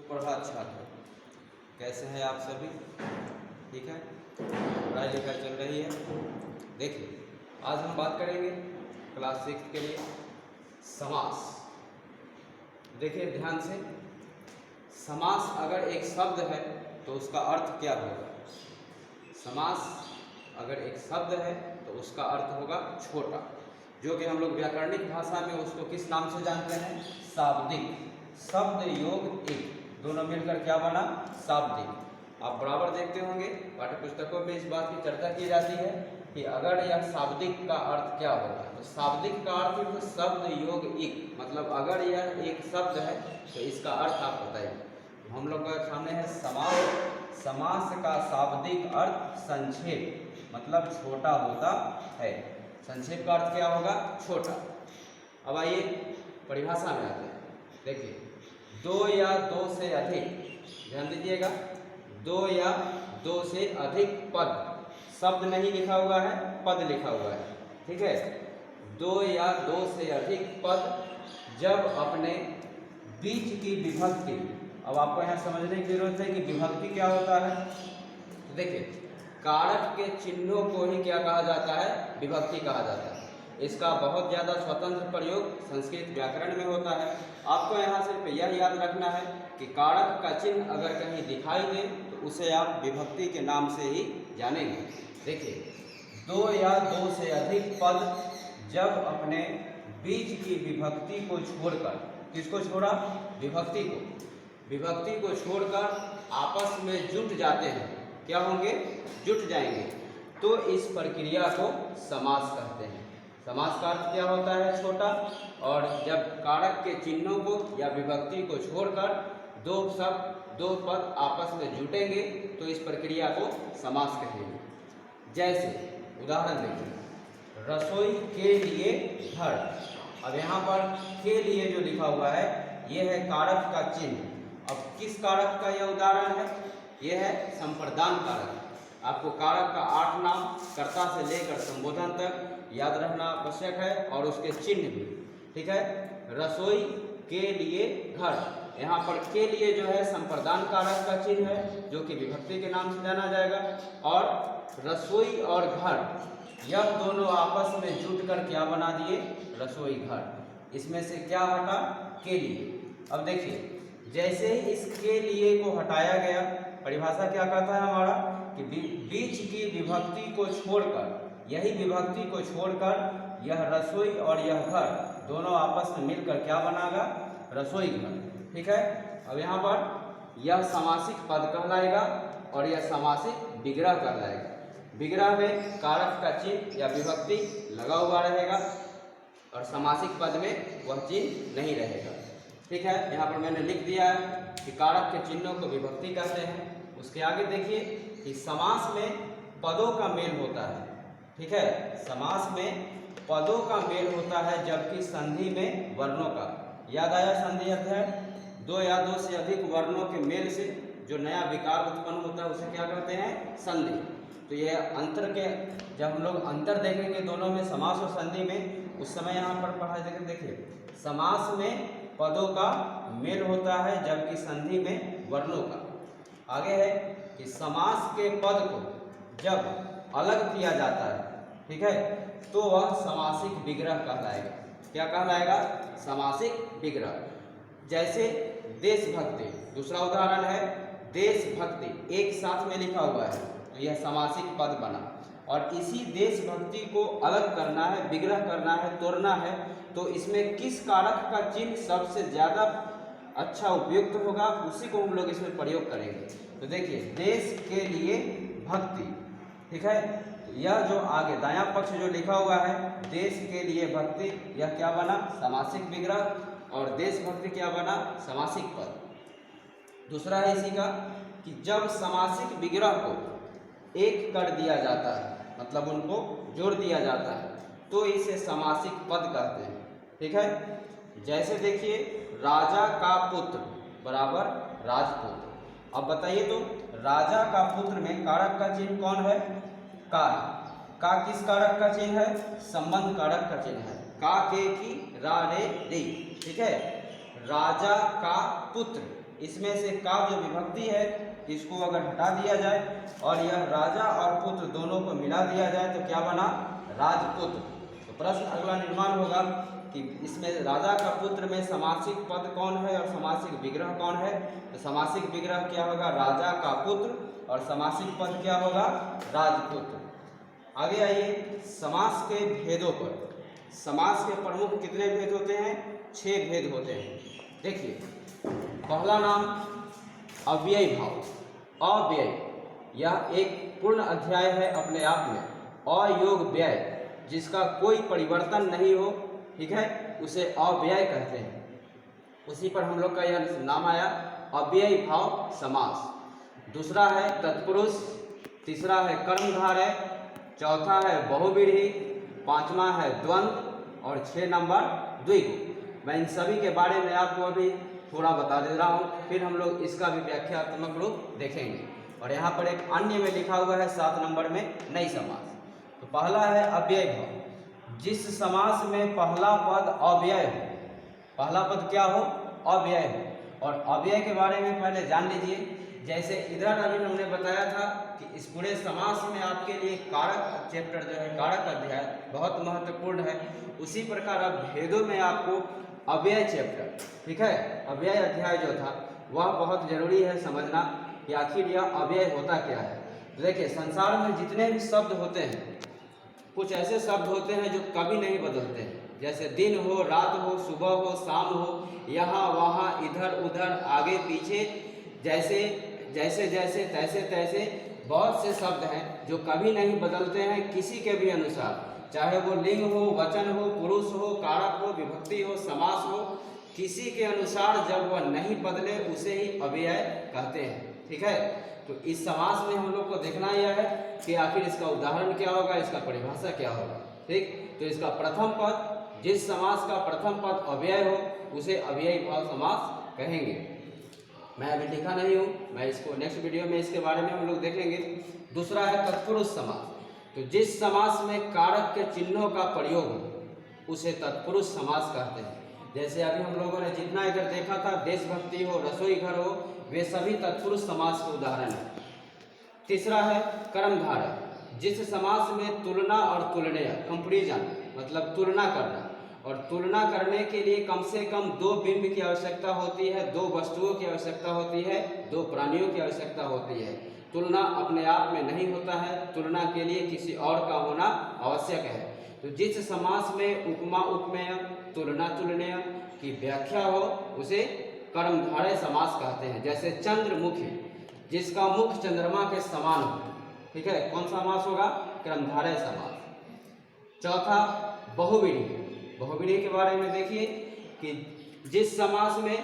सुप्रभात छात्र, कैसे हैं आप सभी? ठीक है, पढ़ाई लिखाई चल रही है। देखिए, आज हम बात करेंगे क्लास 6 के लिए समास। देखिए ध्यान से, समास अगर एक शब्द है तो उसका अर्थ क्या होगा? समास अगर एक शब्द है तो उसका अर्थ होगा छोटा, जो कि हम लोग व्याकरणिक भाषा में उसको किस नाम से जानते हैं? शाब्दिक। शब्द योग एक, दोनों मिलकर क्या बना? शाब्दिक। आप बराबर देखते होंगे पाठ्य पुस्तकों में इस बात की चर्चा की जाती है कि अगर यह शाब्दिक का अर्थ क्या होगा, तो शाब्दिक का अर्थ तो शब्द योग एक, मतलब अगर यह एक शब्द है तो इसका अर्थ आप बताइए। हम लोग के सामने है समास। समास का शाब्दिक अर्थ संक्षेप, मतलब छोटा होता है। संक्षेप का अर्थ क्या होगा? छोटा। अब आइए परिभाषा में आते हैं। देखिए, दो या दो से अधिक, ध्यान दीजिएगा, दो या दो से अधिक पद, शब्द नहीं लिखा हुआ है, पद लिखा हुआ है, ठीक है। दो या दो से अधिक पद जब अपने बीच की विभक्ति, अब आपको यहाँ समझने की जरूरत है कि विभक्ति क्या होता है। तो देखिए, कारक के चिन्हों को ही क्या कहा जाता है? विभक्ति कहा जाता है। इसका बहुत ज़्यादा स्वतंत्र प्रयोग संस्कृत व्याकरण में होता है। आपको यहाँ सिर्फ यह याद रखना है कि कारक का चिन्ह अगर कहीं दिखाई दे तो उसे आप विभक्ति के नाम से ही जानेंगे। देखिए, दो या दो से अधिक पद जब अपने बीच की विभक्ति को छोड़कर, किसको छोड़ा? विभक्ति को। विभक्ति को छोड़कर आपस में जुट जाते हैं, क्या होंगे? जुट जाएंगे, तो इस प्रक्रिया को समास कहते हैं। समास का अर्थ क्या होता है? छोटा। और जब कारक के चिन्हों को या विभक्ति को छोड़कर दो शब्द, दो पद आपस में जुटेंगे तो इस प्रक्रिया को समास कहेंगे। जैसे उदाहरण देखिए, रसोई के लिए घर। अब यहाँ पर के लिए जो लिखा हुआ है यह है कारक का चिन्ह। अब किस कारक का यह उदाहरण है? यह है संप्रदान कारक। आपको कारक का 8 नाम कर्ता से लेकर संबोधन तक याद रहना आवश्यक है, और उसके चिन्ह भी, ठीक है। रसोई के लिए घर, यहाँ पर के लिए जो है संप्रदान कारक का चिन्ह है, जो कि विभक्ति के नाम से जाना जाएगा। और रसोई और घर, यह दोनों आपस में जुटकर क्या बना दिए? रसोई घर। इसमें से क्या हटा? के लिए। अब देखिए, जैसे ही इस के लिए को हटाया गया, परिभाषा क्या कहता है हमारा कि बीच की विभक्ति को छोड़कर, यही विभक्ति को छोड़कर यह रसोई और यह घर दोनों आपस में मिलकर क्या बनाएगा? रसोई घर, ठीक है। अब यहाँ पर यह समासिक पद कहलाएगा और यह समासिक विग्रह कहलाएगा। विग्रह में कारक का चिन्ह या विभक्ति लगा हुआ रहेगा और समासिक पद में वह चिन्ह नहीं रहेगा, ठीक है। यहाँ पर मैंने लिख दिया है कि कारक के चिन्हों को विभक्ति कहते हैं। उसके आगे देखिए कि समास में पदों का मेल होता है, ठीक है। समास में पदों का मेल होता है, जबकि संधि में वर्णों का। याद आया संधि अध्याय? दो या दो से अधिक वर्णों के मेल से जो नया विकार उत्पन्न होता है उसे क्या कहते हैं? संधि। तो यह अंतर के, जब हम लोग अंतर देखेंगे दोनों में, समास और संधि में, उस समय यहाँ पर पढ़ा जाएगा। देखिए, समास में पदों का मेल होता है जबकि संधि में वर्णों का। आगे है कि समास के पद को जब अलग किया जाता है, ठीक है, तो वह समासिक विग्रह कहलाएगा। क्या कहलाएगा? समासिक विग्रह। जैसे देशभक्ति, दूसरा उदाहरण है देशभक्ति, एक साथ में लिखा हुआ है तो यह समासिक पद बना। और इसी देशभक्ति को अलग करना है, विग्रह करना है, तोड़ना है, तो इसमें किस कारक का चिन्ह सबसे ज़्यादा अच्छा उपयुक्त होगा, उसी को हम लोग इसमें प्रयोग करेंगे। तो देखिए, देश के लिए भक्ति, ठीक है, यह जो आगे दायां पक्ष जो लिखा हुआ है देश के लिए भक्ति, यह क्या बना? समासिक विग्रह। और देशभक्ति क्या बना? समासिक पद। दूसरा है इसी का कि जब समासिक विग्रह को एक कर दिया जाता है, मतलब उनको जोड़ दिया जाता है, तो इसे समासिक पद कहते हैं, ठीक है। जैसे देखिए, राजा का पुत्र बराबर राजपुत्र। अब बताइए तो राजा का पुत्र में कारक का चिन्ह कौन है? का किस कारक का चिन्ह है? संबंध कारक का चिन्ह है। का के की रा रे रे, ठीक है। राजा का पुत्र, इसमें से का जो विभक्ति है इसको अगर हटा दिया जाए और यह राजा और पुत्र दोनों को मिला दिया जाए तो क्या बना? राजपुत्र। तो प्रश्न अगला निर्माण होगा कि इसमें राजा का पुत्र में समासिक पद कौन है और समासिक विग्रह कौन है? तो समासिक विग्रह क्या होगा? राजा का पुत्र, और समासिक पद क्या होगा? राजपुत्र। आगे आइए समास के भेदों पर। समास के प्रमुख कितने भेद होते हैं? 6 भेद होते हैं। देखिए, पहला नाम अव्ययी भाव। अव्यय यह एक पूर्ण अध्याय है अपने आप में। अयोग व्यय जिसका कोई परिवर्तन नहीं हो, ठीक है, उसे अव्यय कहते हैं। उसी पर हम लोग का यह नाम आया अव्ययी भाव समास। दूसरा है तत्पुरुष, तीसरा है कर्मधारय, चौथा है बहुव्रीहि, पांचवा है द्वंद्व और 6 नंबर द्विगु। मैं इन सभी के बारे में आपको अभी थोड़ा बता दे रहा हूँ, फिर हम लोग इसका भी व्याख्यात्मक रूप देखेंगे। और यहाँ पर एक अन्य में लिखा हुआ है 7 नंबर में नई समास। तो पहला है अव्यय भाव। जिस समास में पहला पद अव्यय हो, पहला पद क्या हो? अव्यय हो। और अव्यय के बारे में पहले जान लीजिए। जैसे इधर अभी हमने बताया था कि इस पूरे समास में आपके लिए कारक चैप्टर जो है, कारक अध्याय बहुत महत्वपूर्ण है। उसी प्रकार अब भेदों में आपको अव्यय चैप्टर, ठीक है, अव्यय अध्याय जो था वह बहुत जरूरी है समझना कि आखिर यह अव्यय होता क्या है। तो देखिए, संसार में जितने भी शब्द होते हैं, कुछ ऐसे शब्द होते हैं जो कभी नहीं बदलते हैं, जैसे दिन हो, रात हो, सुबह हो, शाम हो, यहाँ वहाँ, इधर उधर, आगे पीछे, जैसे जैसे जैसे तैसे तैसे बहुत से शब्द हैं जो कभी नहीं बदलते हैं किसी के भी अनुसार, चाहे वो लिंग हो, वचन हो, पुरुष हो, कारक हो, विभक्ति हो, समास हो, किसी के अनुसार जब वह नहीं बदले उसे ही अव्यय कहते हैं, ठीक है। तो इस समास में हम लोग को देखना यह है कि आखिर इसका उदाहरण क्या होगा, इसका परिभाषा क्या होगा, ठीक। तो इसका प्रथम पद, जिस समास का प्रथम पद अव्यय हो उसे अव्ययी भाव समास कहेंगे। मैं अभी लिखा नहीं हूँ, मैं इसको नेक्स्ट वीडियो में इसके बारे में हम लोग देखेंगे। दूसरा है तत्पुरुष समास। तो जिस समास में कारक के चिन्हों का प्रयोग हो उसे तत्पुरुष समास कहते हैं। जैसे अभी हम लोगों ने जितना इधर देखा था, देशभक्ति हो, रसोई घर हो, वे सभी तत्पुरुष समास के उदाहरण हैं। तीसरा है कर्मधारय। जिस समास में तुलना और तुलनीय, कंपैरिजन मतलब तुलना करना, और तुलना करने के लिए कम से कम 2 बिंब की आवश्यकता होती है, 2 वस्तुओं की आवश्यकता होती है, 2 प्राणियों की आवश्यकता होती है। तुलना अपने आप में नहीं होता है, तुलना के लिए किसी और का होना आवश्यक है। तो जिस समास में उपमा उपमेय, तुलना तुलनीय की व्याख्या हो उसे कर्मधारय समास कहते हैं। जैसे चंद्रमुखी, जिसका मुख चंद्रमा के समान हो, ठीक है, कौन सा समास होगा? कर्मधारय समास। चौथा बहुव्रीहि। बहुव्रीहि के बारे में देखिए कि जिस समास में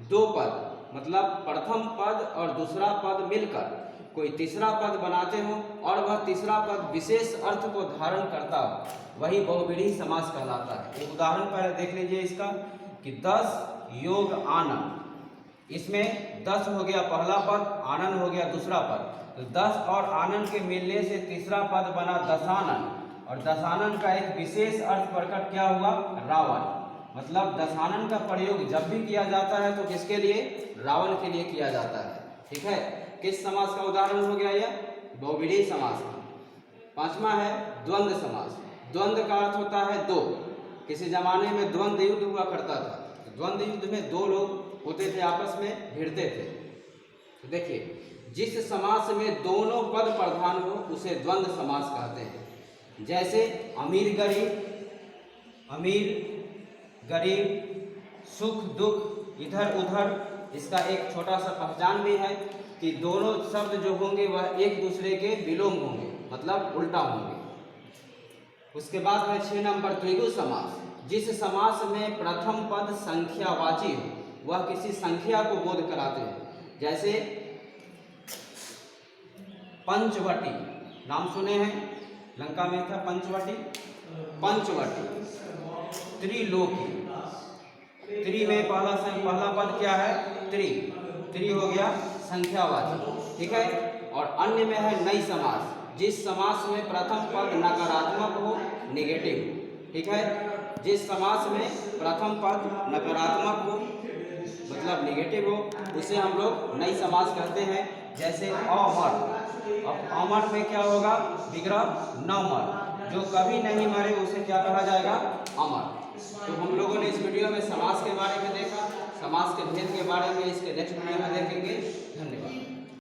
2 पद मतलब प्रथम पद और दूसरा पद मिलकर कोई तीसरा पद बनाते हो और वह तीसरा पद विशेष अर्थ को धारण करता हो, वही बहुव्रीहि समास कहलाता है। एक उदाहरण पहले देख लीजिए इसका कि 10 योग आनन। इसमें 10 हो गया पहला पद, आनन हो गया दूसरा पद। तो 10 और आनन के मिलने से तीसरा पद बना दशानन, और दशानन का एक विशेष अर्थ प्रकट क्या हुआ? रावण। मतलब दशानन का प्रयोग जब भी किया जाता है तो किसके लिए? रावण के लिए किया जाता है, ठीक है। किस समास का उदाहरण हो गया यह? बहुव्रीहि समास का। पांचवा है द्वंद्व समास। द्वंद्व का अर्थ होता है 2। किसी जमाने में द्वंद्व युद्ध हुआ करता था, तो द्वंद्व युद्ध में 2 लोग होते थे, आपस में भिड़ते थे। तो देखिए, जिस समास में दोनों पद प्रधान हो उसे द्वंद्व समास कहते हैं। जैसे अमीर गरीब, सुख दुख, इधर उधर। इसका एक छोटा सा पहचान भी है कि दोनों शब्द जो होंगे वह एक दूसरे के विलोम होंगे, मतलब उल्टा होंगे। उसके बाद है 6 नंबर द्विगु समास। जिस समास में प्रथम पद संख्यावाची हो, वह किसी संख्या को बोध कराते हैं। जैसे पंचवटी, नाम सुने हैं, लंका में था पंचवटी। पंचवटी, त्रिलोकी, त्रि में पहला पद क्या है? त्रि हो गया संख्यावाचक, ठीक है। और अन्य में है नई समास। जिस समास में प्रथम पद नकारात्मक हो, नेगेटिव, ठीक है। जिस समास में प्रथम पद नकारात्मक हो, मतलब निगेटिव हो, उसे हम लोग नई समास कहते हैं। जैसे अमर, अब अमर में क्या होगा, विग्रह न मर, जो कभी नहीं मरे उसे क्या कहा जाएगा, अमर। तो हम लोगों ने इस वीडियो में समास के बारे में देखा, समास के भेद के बारे में इसके नेक्स्ट वीडियो में देखेंगे। धन्यवाद।